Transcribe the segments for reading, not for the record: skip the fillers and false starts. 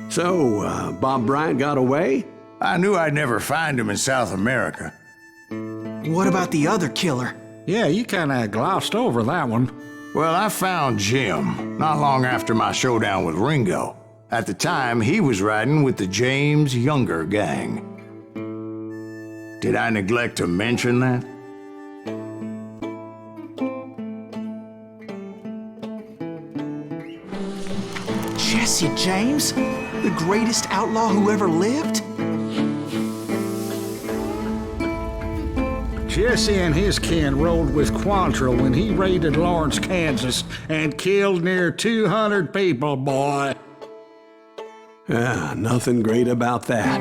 So, Bob Bryant got away? I knew I'd never find him in South America. What about the other killer? Yeah, you kinda glossed over that one. Well, I found Jim not long after my showdown with Ringo. At the time, he was riding with the James Younger gang. Did I neglect to mention that? Jesse James? The greatest outlaw who ever lived? Jesse and his kin rode with Quantrill when he raided Lawrence, Kansas, and killed near 200 people, boy. Nothing great about that.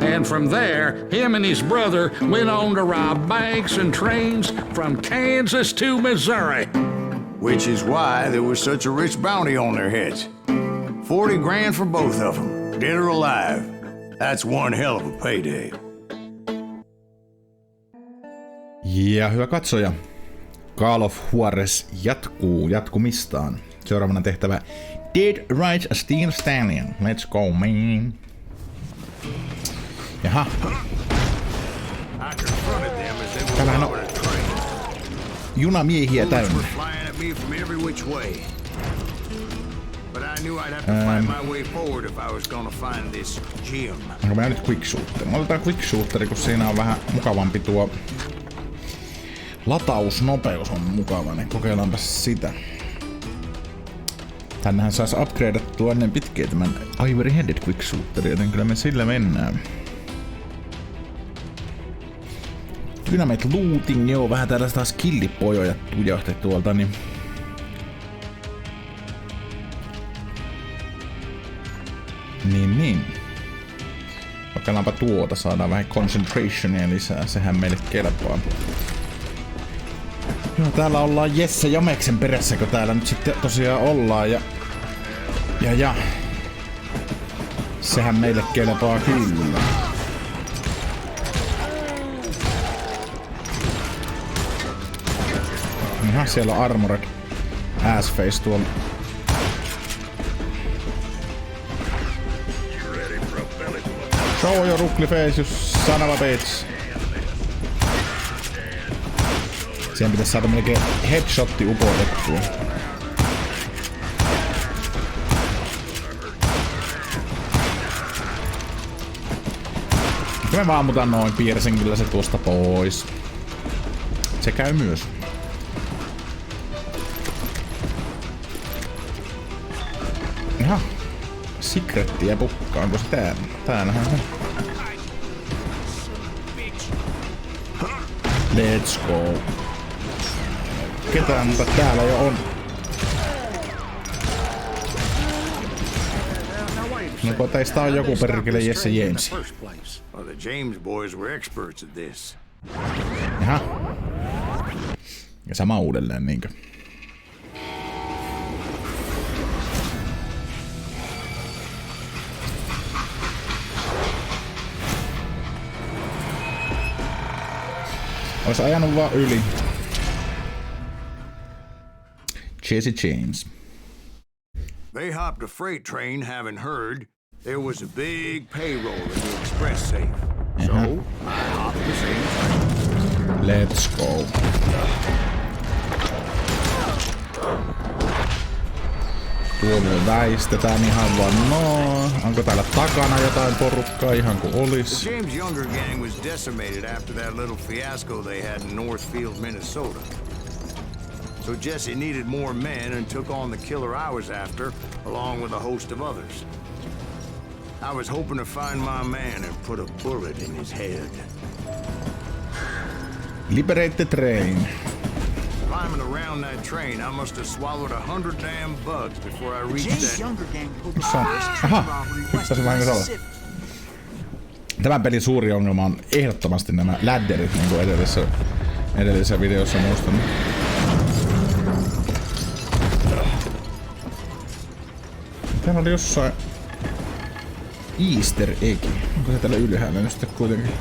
And from there, him and his brother went on to rob banks and trains from Kansas to Missouri. Which is why there was such a rich bounty on their heads. 40 grand for both of them, dead or alive. That's one hell of a payday. Ja hyvä katsoja, Call of Juarez jatkuu jatkumistaan. Seuraavana tehtävä Dead Rights Still Stallion. Let's go, man. Jaha. Tämähän on junamiehiä täynnä. Onko mä nyt quick shooter? Otetaan quick shooteri, kun siinä on vähän mukavampi tuo latausnopeus on mukava, niin kokeillaanpa sitä. Tännehän saisi upgradeattua ennen pitkää tämän Ivory Headed quick shooteri, joten kyllä me sillä mennään. Dynamite looting, joo, vähän täällä taas killipojoja tujahti tuolta, niin Niin. Kokeillaanpa tuota, saadaan vähän concentrationia lisää, sehän meille kelpaa. Joo, täällä ollaan Jesse Jameksen perässä, kun täällä nyt sitten tosiaan ollaan ja sehän meille kelpaa kyllä. Ihan siellä on Armored Assface tuolla. Show your ugly face, you son of a bitch. Siihen pitäisi saada melkein headshotti upotettua. Me vaan ammutaan noin, piirsin kyllä se tuosta pois. Se käy myös. Jaha. Secrettiä pukkaa, onko se täällä? Täällähän on. Let's go. Ketään, mutta täällä jo on. No kun teistä on joku perkele Jesse James. Jaha. Ja sama uudelleen niinkö? Ois ajanut vaan yli. Jesse James. They hopped a freight train, having heard there was a big payroll in the express safe. So I hopped the same train. Let's go. Tuolla väistetään ihan vaan noin. Onko täällä takana jotain porukkaa ihan kuin olis? The James Younger gang was decimated after that little fiasco they had in Northfield, Minnesota. So Jesse needed more men and took on the killer I was after, along with a host of others. I was hoping to find my man and put a bullet in his head. Liberate the train. Climbing around that train, I must have swallowed 100 damn bugs before I reached that. Younger gang pulled the Aha, nyt tässä vahingossa olla. Tämän pelin suuri ongelma on ehdottomasti nämä ladderit, niin kuin edellisessä videossa muistan. Täällä oli jossain Easter egg. Onko se täällä ylhäällä nyt sitten kuitenkin?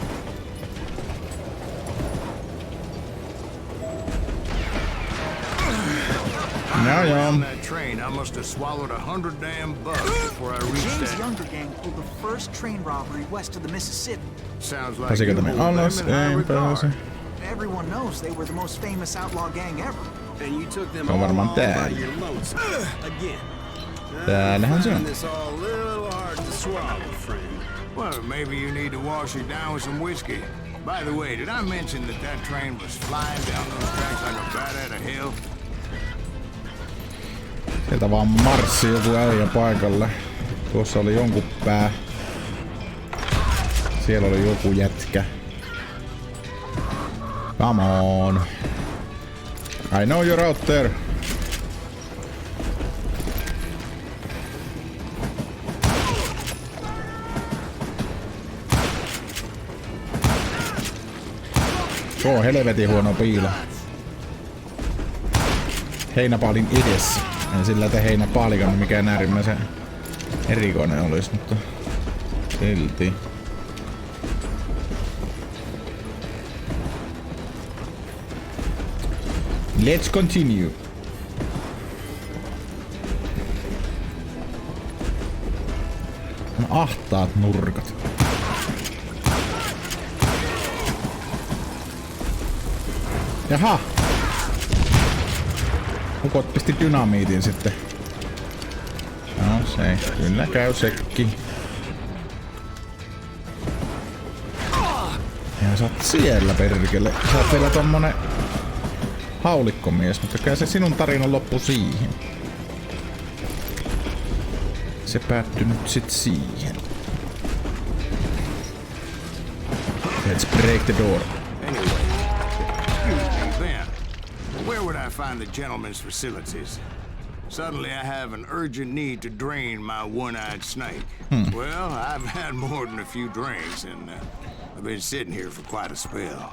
around that train, I must have swallowed 100 damn bugs before I reached James' that. younger gang pulled the first train robbery west of the Mississippi. Sounds like Pääsikö you tänne hold alas? them in high Ei regard. pääse. Everyone knows they were the most famous outlaw gang ever. And you took them Se on all varmaan on täällä. by your lonesome. Again. Täällähän se on. Find this all a little hard to swallow, friend. Well, maybe you need to wash it down with some whiskey. By the way, did I mention that train was flying down those tracks like a bat out of hell? Sieltä vaan marssi joku äijä paikalle. Tuossa oli jonkun pää. Siellä oli joku jätkä. Come on. I know you're out there. Se on helvetin huono piilo. Heinäpaalin edessä. En sillä te heinäpaalikaan mikään äärimmäisen erikoinen olisi, mutta silti. Let's continue. No, ahtaat nurkat. Jaha. Ukot pisti dynamiitin sitten. No se, kyllä käy sekki. Ja sä oot siellä perkele. Sä oot vielä tommonen haulikkomies, mutta kai se sinun tarinan loppu siihen. Se päättyi nyt sit siihen. Let's break the door. Where would I find the gentleman's facilities? Suddenly I have an urgent need to drain my one-eyed snake. Well, I've had more than a few drinks, and I've been sitting here for quite a spell.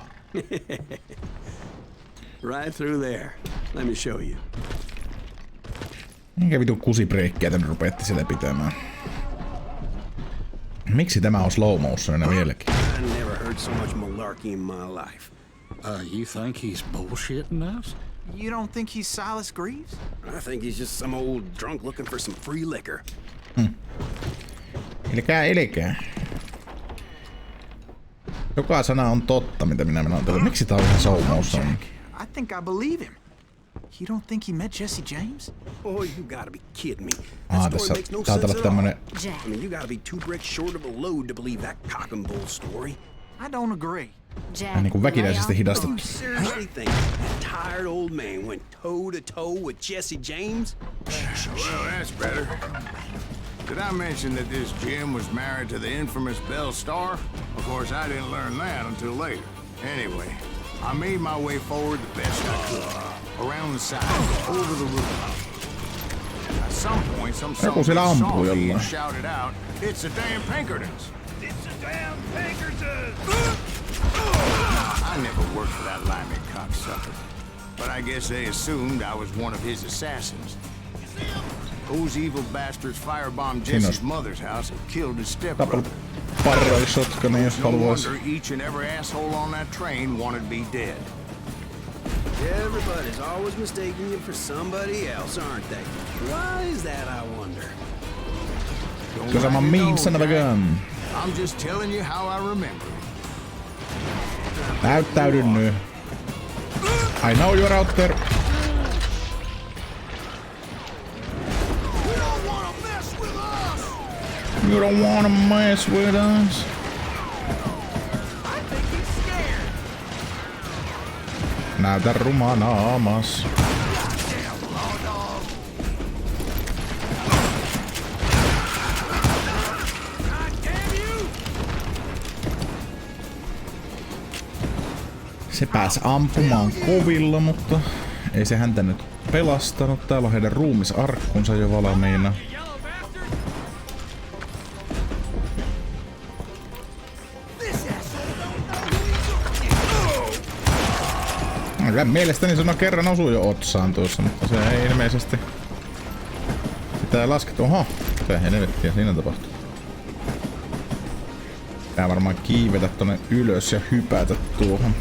Right through there. Let me show you. Minkä vitun kusibreikkiä tän rupeetti siellä pitämään? Miksi tämä on slow motionina vieläkin? I never heard so much malarkey in my life. You think he's bullshitting us? You don't think he's Silas Greaves? I think he's just some old drunk looking for some free liquor. Elikää. Joka sana on totta, mitä minä menen. Miksi tää on ihan slow motion? I think I believe him. You don't think he met Jesse James? Oh, you gotta be kidding me. That story Tässä makes no taitaa sense olla at all. tämmönen. I mean, you gotta be 2 bricks short of a load to believe that cock and bull story. I don't agree. Niinku väkinäisesti You hidastettu. seriously think that tired old man went toe to toe with Jesse James? Well, that's better. Did I mention that this Jim was married to the infamous Belle Starr? Of course, I didn't learn that until later. Anyway, I made my way forward the best I could. Around the side, over the roof. At some point, some Joku siellä saw ampuu me and jollain. shouted out, "It's the damn Pinkertons!" It's the damn Pinkertons! I never worked for that limey cocksucker, but I guess they assumed I was one of his assassins. Those evil bastards firebombed Jesse's mother's house and killed his stepbrother. Parraili shotgunin, jos No haluais. wonder each and every asshole on that train wanted me dead. Everybody's always mistaking you for somebody else, aren't they? Why is that, I wonder? Don't Cause I'm a mind me, mean no, son of a Jack. gun. I'm just telling you how I remember it. Näyttäydy nyt. I know you're out there. You don't wanna mess with us. Näytä ruma naamas. Se pääsi ampumaan kovilla, mutta ei se häntä nyt pelastanut. Täällä on heidän ruumisarkkunsa jo valmiina. Mielestäni se kerran osui jo otsaan tuossa, mutta se ei ilmeisesti sitä ei laskettu. Oho, mitä helvettiä siinä tapahtuu. Pitää varmaan kiivetä tonne ylös ja hypätä tuohon.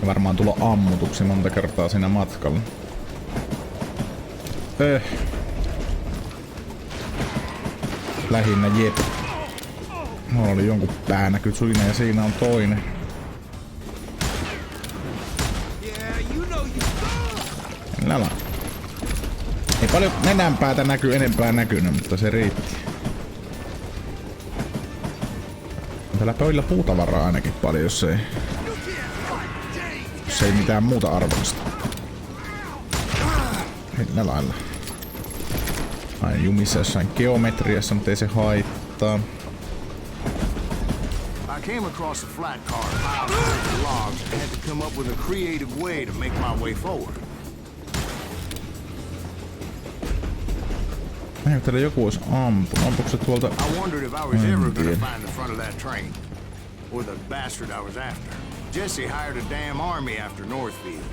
Ja varmaan tulla ammutuksi monta kertaa siinä matkalla. Lähinnä jep. Mulla oli jonkun päänäky siinä ja siinä on toinen. Nälä. Ei paljon nenänpäätä näkyy enempää näkynyt, mutta se riitti. Täällä pöydällä puutavaraa ainakin paljon, jos ei mitään muuta arvoista. Millä lailla? Aina jumissa jossain geometriassa, mutta ei se haittaa. I came across a flat car piled with logs and had to come up with a creative way to make my way forward. Täällä joku olisi ampunut. Ampuuko se tuolta? I wondered if I was ever gonna find the front of that train. Or the bastard I was after. Jesse hired a damn army after Northfield.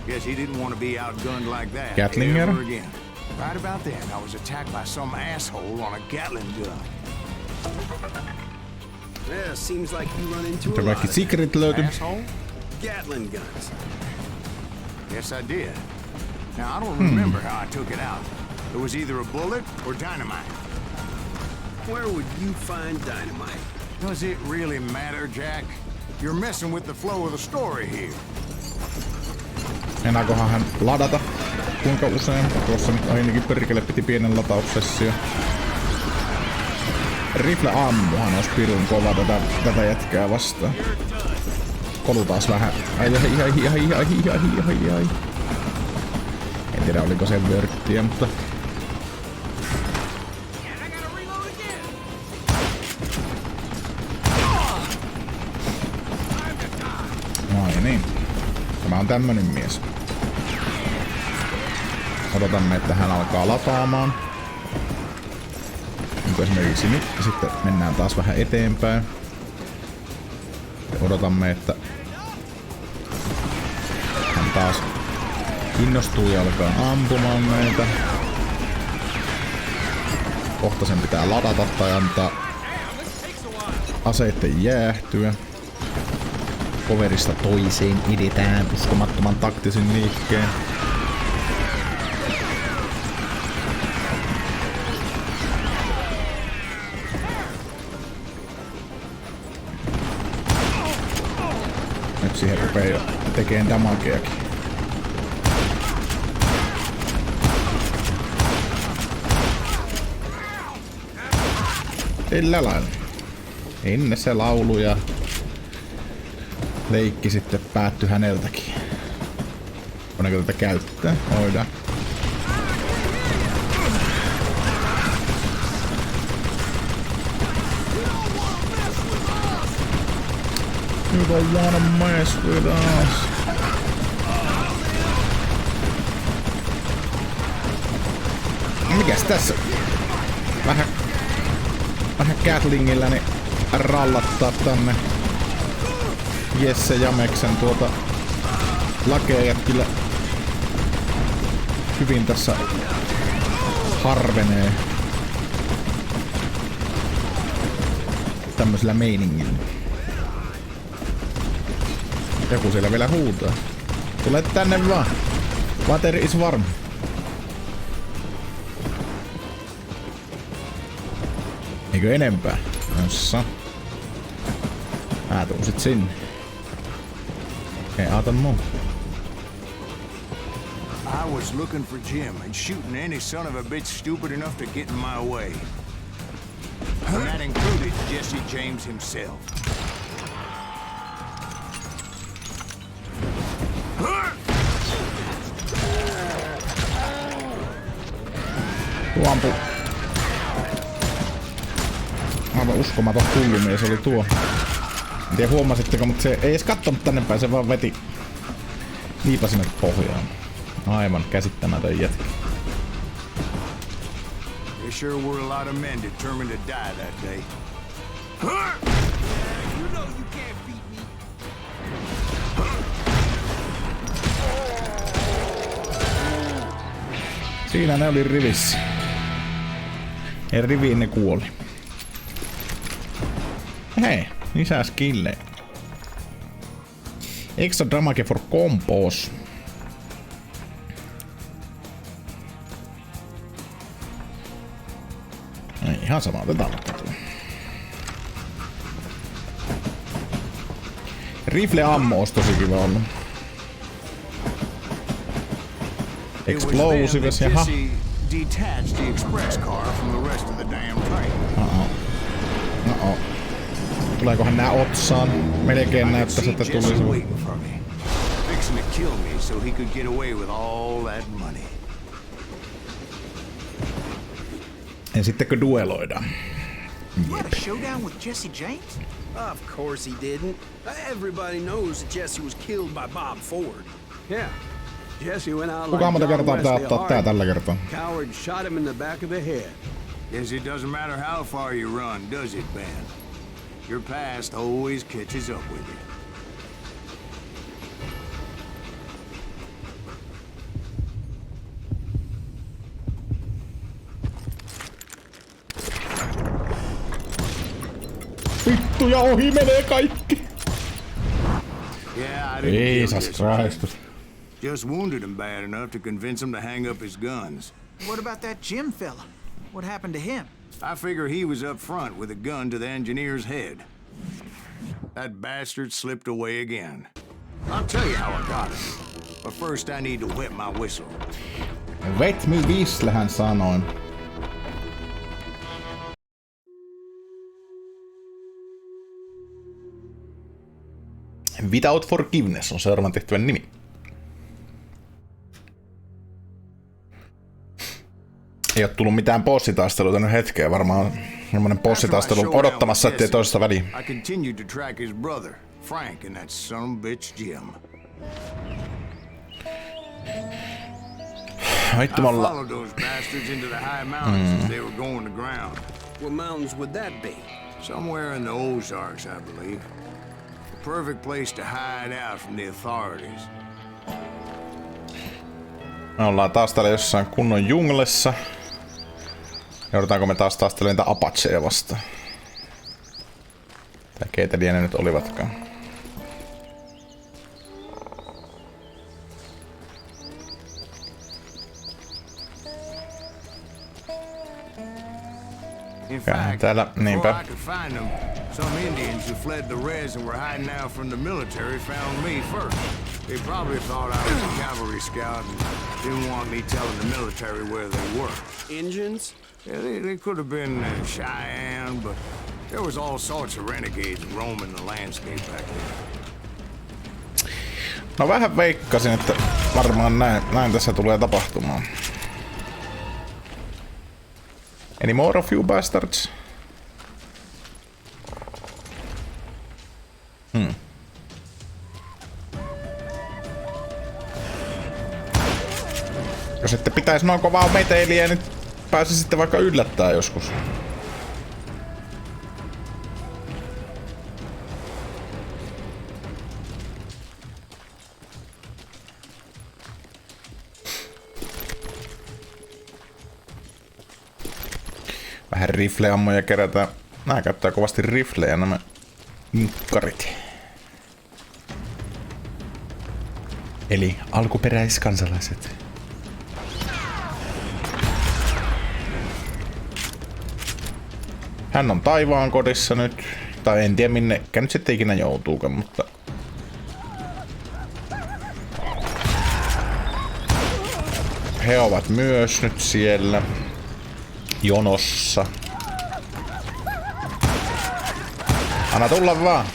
Guess he didn't want to be outgunned like that Gatlinger? ever again. Right about then, I was attacked by some asshole on a Gatling gun. Yeah, seems like you run into a Mitä lot kaikki of secret löytyy? Asshole? Gatling guns. Yes, I did. Now, I don't remember how I took it out. It was either a bullet or dynamite. Where would you find dynamite? Does it really matter, Jack? You're messing with the flow of the story here. Enääköhän hän ladata? Kuinka usein? Tuossa nyt ainakin perkele piti pienen lataussessio. Rifle ammuhan olisi pirun kova tätä jätkää vastaan. Kolu taas vähän. Ai. En tiedä oliko se vörttiä, mutta... Ai niin. Tämä on tämmönen mies. Odotamme, että hän alkaa lataamaan. Niin kuin esimerkiksi nyt. Ja sitten mennään taas vähän eteenpäin. Ja odotamme, että hän taas innostuu ja alkaa ampumaan meitä. Kohta sen pitää ladata tai antaa aseitten jäähtyä. Coverista toiseen edetään uskomattoman taktisin liikkeen. Nyt siihen rupeaa jo tekemään damageakin. Sillä lailla. Ennen se laulu ja leikki sitten päättyi häneltäkin. Voidaanko tätä käyttää? Voidaan. You don't wanna mess with us. Mikäs tässä? Vähän Gatlingillä niin rallattaa tänne Jesse Jameksen lakeja kyllä hyvin tässä harvenee tämmöisellä meiningillä. Joku siellä vielä huutaa. Tule tänne vaan. Water is warm. Eikö enempää? Jossa. Tuun sit sinne. Ei aata muu. I was looking for Jim and shooting any son of a bitch stupid enough to get in my way. And that included Jesse James himself. Tuo ampuu. Aivan uskomaton hullumies oli tuo. En tiedä huomasitteko, mutta se ei edes kattonut tänne päin, se vaan veti viipasimet pohjaan. Aivan käsittämätön jätkä. There sure were a lot of men determined to die that day. You know you can't beat me. Siinä ne oli rivissä. Ja riviin ne kuoli. Hei, lisää skillejä. Extra damage for combos. Ei ihan sama, otetaan vaikka. Rifle-ammo olisi tosi kiva ollut. Explosives, jaha. Detached the express car from the rest of the damn train. No. Tuleekohan nää otsaan? Melkein näyttäisi, että tulisi. Fixing to kill me so he could get away with all that money. Ja sittenkö dueloidaan? You had a showdown with Jesse James? Of course he didn't. Everybody knows that Jesse was killed by Bob Ford. Yeah. Jesse went out Kuinka monta like John kertaa pitää Wesley ottaa tää tällä kertaa? Coward shot him in the back of the head. Guess it doesn't matter how far you run, does it, Ben? Your past always catches up with you. Vittu ja ohi menee kaikki! Yeah, I didn't kill Jesus this. Christ. Just wounded him bad enough to convince him to hang up his guns. What about that Jim fella? What happened to him? I figure he was up front with a gun to the engineer's head. That bastard slipped away again. I'll tell you how I got him. But first I need to wet my whistle. Wet me whistle, hän sanoi. Without Forgiveness on seuraavan tehtävän nimi. Ei oo tullut mitään bossitaisteluita nyt hetkeen, varmaan semmonen bossitaistelu odottamassa, ettei toista väliin. I continued to track his brother, Frank, and that son of a bitch Jim. I followed those bastards into the high mountains as they were going to ground. What mountains would that be? Somewhere in the Ozarks, I believe. The perfect place to hide out from the authorities. Me ollaan taas täällä jossain kunnon junglessa. Joudutaanko me taas taistelemaan niitä Apacheja vastaan? Tai keitä liene nyt olivatkaan. In fact, täällä, niinpä. before I could find them, some Indians who fled the res and were hiding out from the military found me first. They probably thought I was a cavalry scout and didn't want me telling the military where they were. Engines? Yeah, they could have been Cheyenne, but there was all sorts of renegades roaming the landscape back then. No vähän veikkasin, että varmaan näin tässä tulee tapahtumaan. Any more of you bastards? Jos ette pitäisi noin kovaa meteiliä, niin pääsi sitten vaikka yllättää joskus. Vähän rifleammoja kerätään. Nää käyttää kovasti riflejä nämä inkkarit. Eli alkuperäiskansalaiset. Hän on taivaan kodissa nyt. Tai en tiedä minnekään nyt sitten ikinä joutuukaan, mutta... He ovat myös nyt siellä. Jonossa. Anna tulla vaan.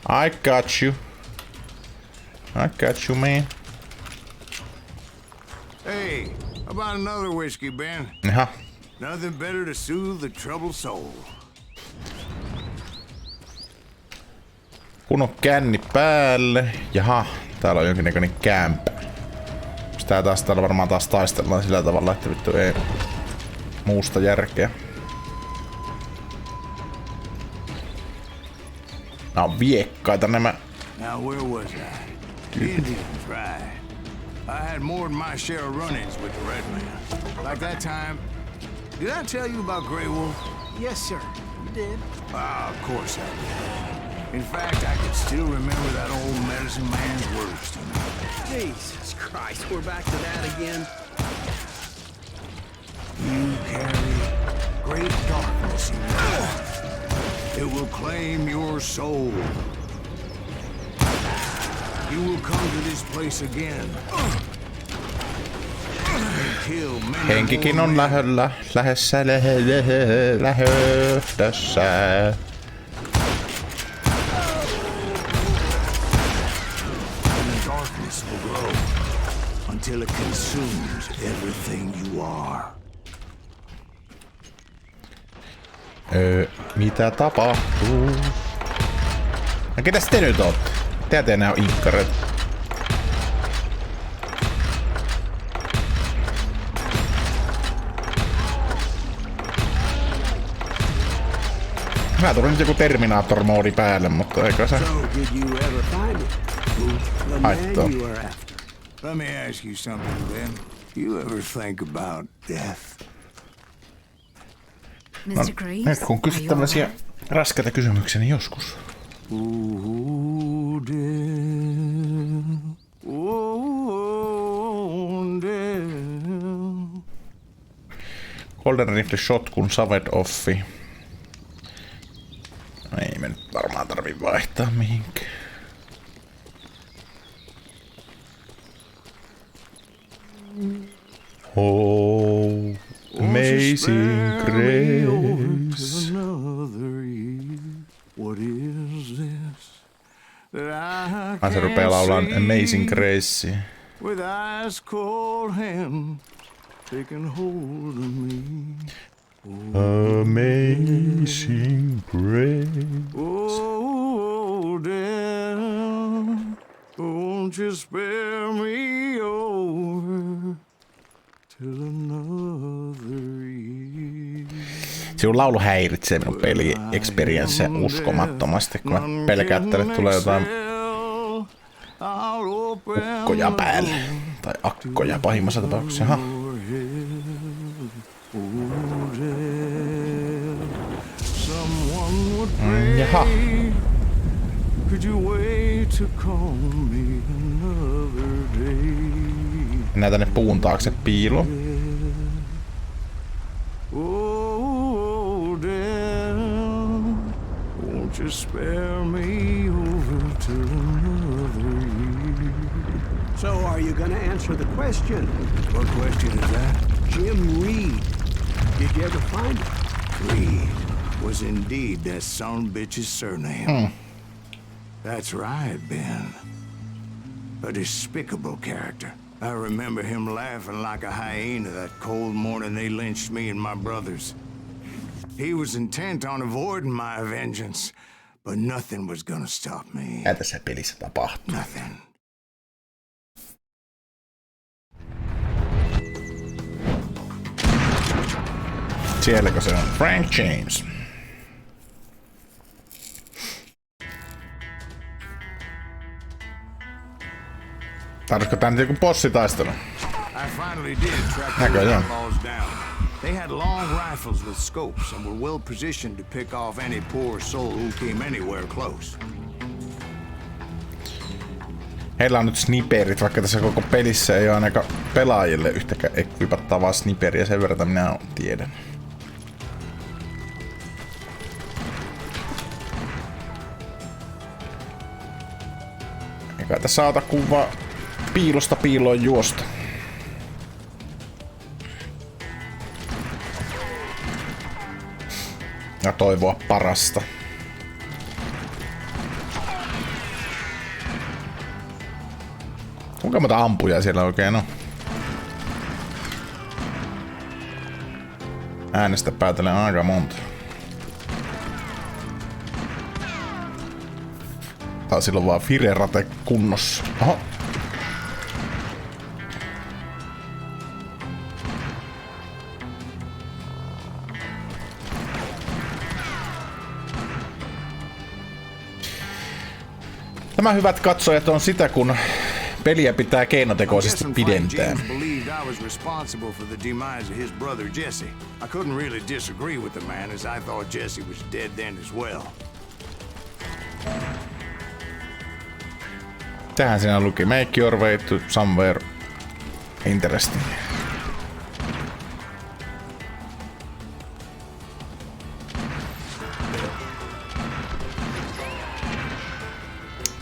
I got you. I got you, man. Hey, how about another whiskey, Ben? Jaha. Nothing better to soothe the troubled soul. Kun on känni päälle. Jaha, täällä on jonkinnäköinen kämpä. Tää taas täällä varmaan taas taistellaan sillä tavalla, että vittu ei muusta järkeä. Nää on viekkaita nämä. Now where was I? Indians, right. I had more than my share of run-ins with the red man. Like that time. Did I tell you about Grey Wolf? Yes, sir. You did. Of course I did. In fact, I can still remember that old medicine man's words to me. Jesus Christ, we're back to that again. You Jesse. It will claim your soul. You will come to this place again. Henkikin on lähellä, lähdössä. Darkness will grow until it consumes everything you are. Mitä tapahtuu? No ketäs te nyt ootte? Teitä enää on inkkareita. Mä tulin nyt joku Terminator-moodi päälle, mutta eikö se haittaa. Let me ask you something, Ben. You ever think about death? No, nyt kun kysyt tämmöisiä raskaita kysymyksiä, niin joskus. Oh, death. Oh, death. Golden Rifle Shotgun Saved Offi. Ei me nyt varmaan tarvii vaihtaa mihinkään. Oh, amazing grace. What is this that I Se rupeaa laulaan can't Amazing see Grace. with ice cold hand taking hold of me? Amazing Grace. Oh, death, won't you spare me over till another year? Sinun laulu häiritsee minun peli-experienceä uskomattomasti, kun mä pelkään, että tälle tulee jotain ukkoja päälle. Tai akkoja pahimmassa tapauksessa. Aha. Jaha. Mennään tänne puun taakse piilo. Just spare me over to another year. So are you gonna answer the question? What question is that? Jim Reed. Did you ever find him? Reed was indeed that son of a bitch's surname. That's right, Ben. A despicable character. I remember him laughing like a hyena that cold morning they lynched me and my brothers. He was intent on avoiding my vengeance, but nothing was gonna stop me. Mitä tässä pelissä tapahtuu? Nothing. Sielläkö se on? Frank James. Tarvitsiko tää nyt joku bossitaistelu? I finally did track the Näköjään. outlaws down. They had long rifles with scopes and were well positioned to pick off any poor soul who came anywhere close. Heillä on nyt sniperit, vaikka tässä koko pelissä ei ole ainakaan pelaajille yhtäkään ekvipattavaa sniperiä, sen verran minä tiedän. Eikä tässä saata kuvaa piilosta piiloon juosta. Ja toivoa parasta. Kuinka monta ampujaa siellä oikein on? Äänestä päätellen aika monta. Tai silloin vaan Firerate kunnossa. Oho. Tämä, hyvät katsojat, on sitä, kun peliä pitää keinotekoisesti pidentää. James believed I was responsible for the demise of his brother Jesse. I couldn't really disagree with the man, as I thought Jesse was dead then as well. Tähän siinä luki make your way to somewhere interesting.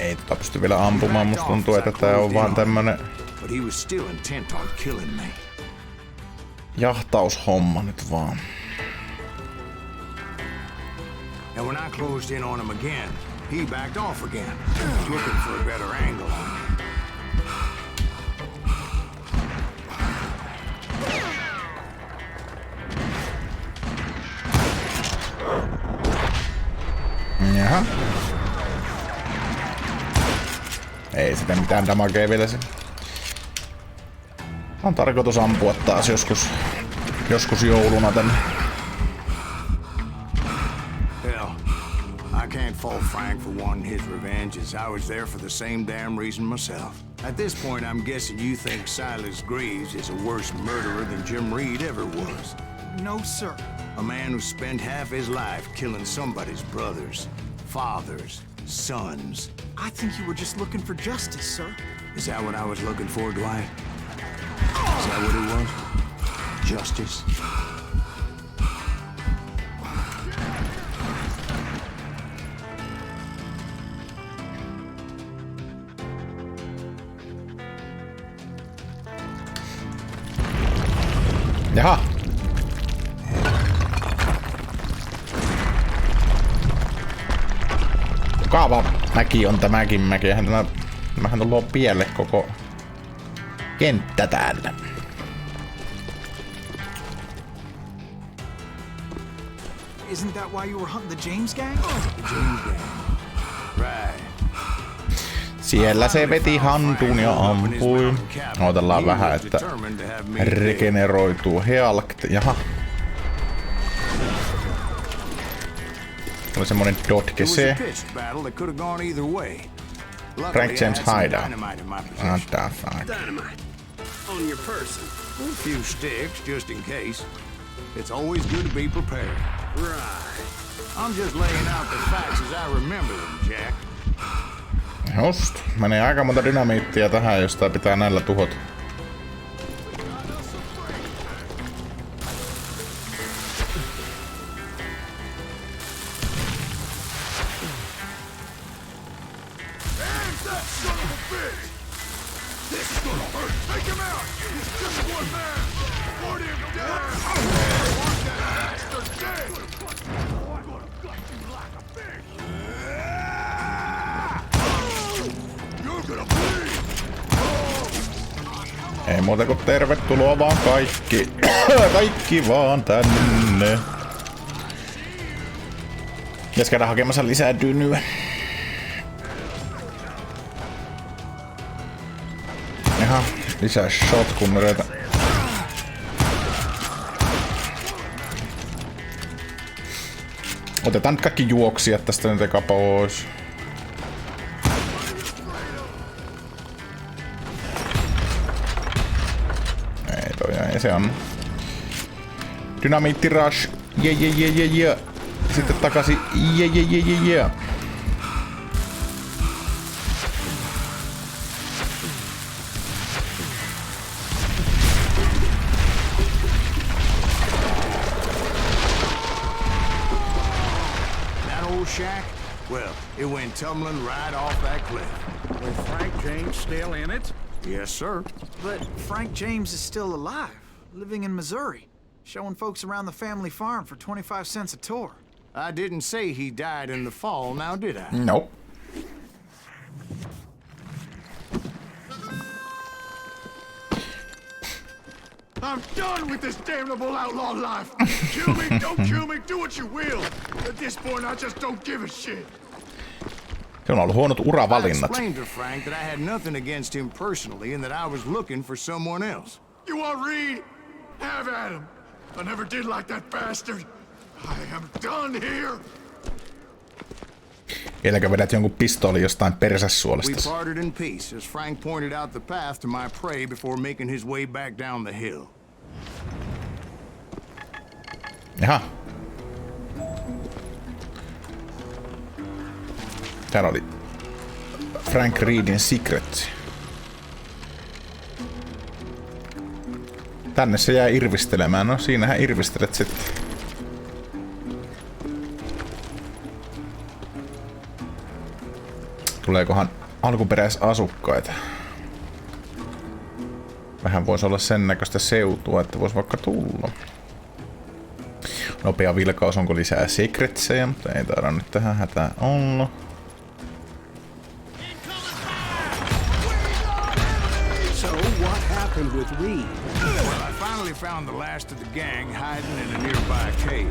Ei pysty vielä ampumaan, musta tuntuu, että tää on vaan tämmönen But he was still intent on killing me. jahtaushomma nyt vaan. And when I closed in on him again, he backed off again, looking for a better angle on me. Jaha. Ei sitä mitään damagea vielä se. On tarkoitus ampua taas joskus jouluna tänne. Hell, I can't fault Frank for wanting his revenge, as I was there for the same damn reason myself. At this point, I'm guessing you think Silas Greaves is a worse murderer than Jim Reed ever was. No, sir. A man who spent half his life killing somebody's brothers, fathers, sons. I think you were just looking for justice, sir. Is that what I was looking for, Dwight? Is that what it was? Justice? Jaha. Kaava mäki on tämäkin mäki. Tämähän tullut pielle koko kenttä täällä. Isn't that why you were hunting the James gang? The James gang. Right. Siellä se veti hantuun ja ampui. Odotellaan vähän, että regeneroituu Healk. Jaha. Oli semmonen dotke se. Frank James hideout. Dynamite. On your person. A few sticks, just in case. It's always good to be prepared. Right. I'm just laying out the facts as I remember them, Jack. Just. Menee aika monta dynamiittia tähän, jos tää pitää näillä tuhota. Ei muuta kuin tervetuloa vaan kaikki. Kaikki vaan tänne. Pitäis käydä hakemassa lisää dynyä. Jaha, lisää shotgunnereita. Otetaan nyt kaikki juoksijat tästä nyt eka pois. Ei se on. Dynamiitti rush. Yeah. Sitten takaisin. Yeah. That old shack? Well, it went tumbling right off that cliff. With Frank James still in it? Yes, sir. But Frank James is still alive, living in Missouri, showing folks around the family farm for 25 cents a tour. I didn't say he died in the fall, now did I? Nope. I'm done with this damnable outlaw life. Kill me, don't kill me, do what you will. At this point, I just don't give a shit. Se on ollut huonot I uravalinnat. explained to Frank that I had nothing against him personally and that I was looking for someone else. You want Reed? Have at him. I never did like that bastard. I am done here. Vieläkö vedät jonkun pistooli jostain We persäsuolesta? parted in peace as Frank pointed out the path to my prey before making his way back down the hill. Jaha. Täällä oli Frank Reedin secret. Tänne se jää irvistelemään. No siinähän irvistelet sitten. Tuleekohan alkuperäisasukkaita. Vähän voisi olla sen näköistä seutua, että voisi vaikka tulla. Nopea vilkaus, onko lisää secretsejä, mutta ei taida nyt tähän hätään olla. So what happened with Reed? Well, I finally found the last of the gang hiding in a nearby cave.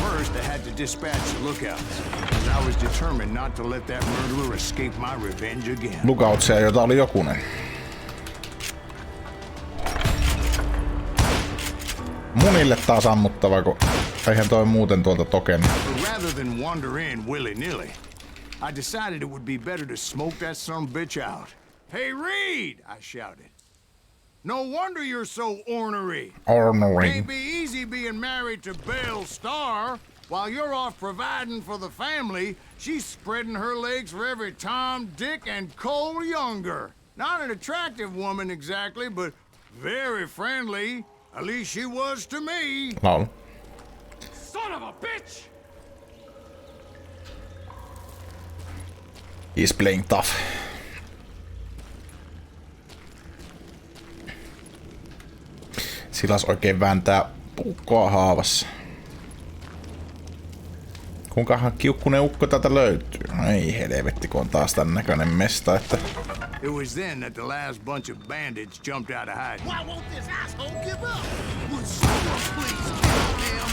First, I had to dispatch the lookouts, as I was determined not to let that murderer escape my revenge again. Lookoutsia, joita oli jokunen. Munille taas ammuttava, kun eihän toi muuten tuolta tokeni. But rather than wander in willy-nilly, I decided it would be better to smoke that son of a bitch out. Hey, Reed! I shouted. No wonder you're so ornery. Ornery. Ain't be easy being married to Belle Starr. While you're off providing for the family, she's spreading her legs for every Tom, Dick, and Cole Younger. Not an attractive woman exactly, but very friendly. At least she was to me. Laulu. Son of a bitch! He's playing tough. Silas oikein vääntää puukkoa haavassa. Kuinkahan kiukkunen ukko täältä löytyy? Ei helvetti, kun on taas tän näköinen mesta, että... It was then that the last bunch of bandits jumped out of hiding. Why won't this asshole give up? Would someone please kill him?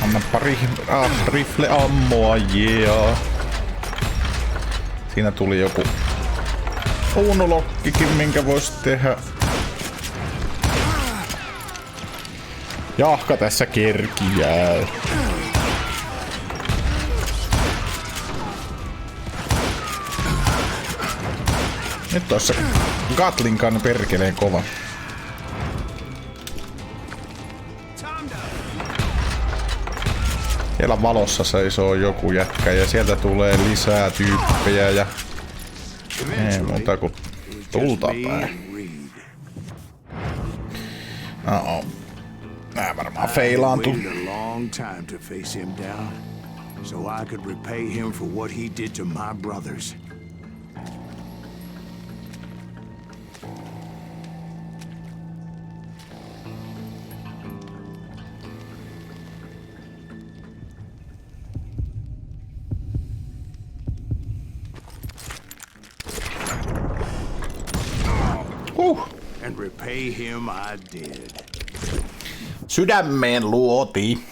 Anna pari rifle ammoa, yeah. Siinä tuli joku uunulokkikin, minkä voisi tehdä. Jahka tässä kerkiää. Nyt tossa Gatlinkan perkeleen kova. Siellä valossa seisoo joku jätkä ja sieltä tulee lisää tyyppejä ja... Ei muuta kuin tulta päin. Nää varmaan feilaantu. So I could repay him for what he did to my brothers. And repay him I did. Sydämeen luotiin.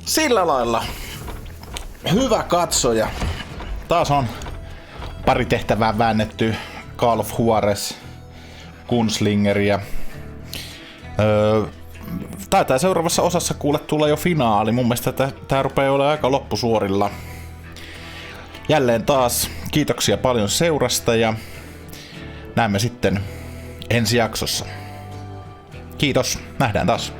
Sillä lailla. Hyvä katsoja. Taas on pari tehtävää väännetty. Call of Juarez, Gunslingeria. Taitaa seuraavassa osassa kuule tulla jo finaali. Mun mielestä tää rupeaa olemaan aika loppusuorilla. Jälleen taas kiitoksia paljon seurasta ja näemme sitten ensi jaksossa. Kiitos, nähdään taas.